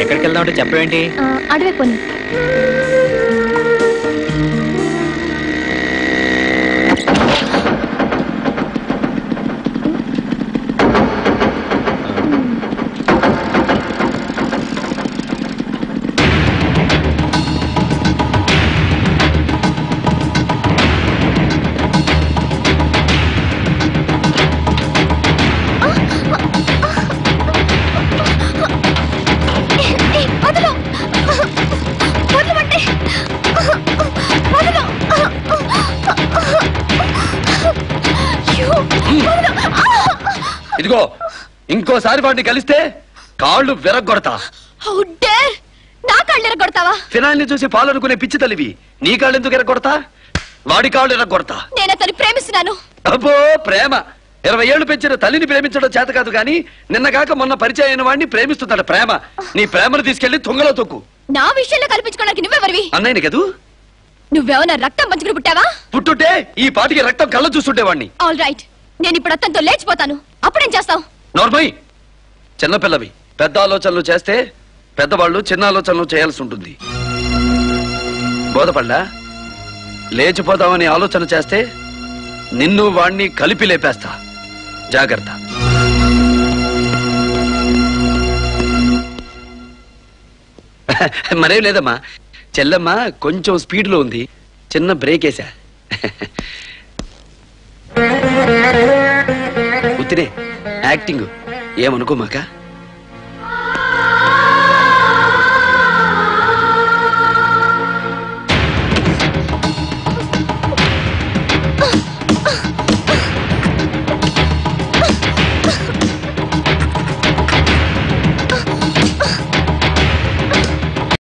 ఎక్కడికి వెళ్దామంటే చెప్పేంటి? అడవి పోనీ. ఇదిగో ఇంకోసారి వాడిని కలిస్తే కాళ్ళు విరగొడతా. నా కాళ్ళు ఎరగొడతావా? ఫినాయిల్ని చూసి పాలనుకునే పిచ్చి తల్లివి. నీ కాళ్ళు ఎందుకు ఎరగొడతా? వాడి కాళ్ళు ఎరగొడతా. నేను అతన్ని ప్రేమిస్తున్నాను. అబ్బో ప్రేమ! 20 ఏళ్లు పెంచిన తల్లిని ప్రేమించడం చేత కాదు గాని నిన్నగాక మొన్న పరిచయం అయిన వాడిని ప్రేమిస్తుందట ప్రేమ. నీ ప్రేమను తీసుకెళ్లి తుంగలో తొక్కు. నా విషయంలో కల్పించుకోవడానికి నువ్వెవరివి? అన్నయ్యని కదూ. నువ్వేమన్నా రక్తం పంచుకుని పుట్టావా? పుట్టుంటే ఈ పాటికి రక్తం కళ్ళ చూస్తుండేవాడిని. ఆల్ రైట్, నేను ఇప్పుడు అతనితో లేచిపోతాను. అప్పుడేం చేస్తావు? నార్మల్ చిన్నపిల్లవి. పెద్ద ఆలోచనలు చేస్తే పెద్దవాళ్ళు చిన్న ఆలోచనలు చేయాల్సి ఉంటుంది. బోధపడ్డా లేచిపోదామని ఆలోచన చేస్తే నిన్ను వాణ్ణి కలిపి లేపేస్తా. జాగ్రత్త. మరేం లేదమ్మా, చెల్లమ్మ కొంచెం స్పీడ్ లో ఉంది, చిన్న బ్రేక్ వేసా. ఉత్తినే యాక్టింగ్, ఏమనుకోమాక.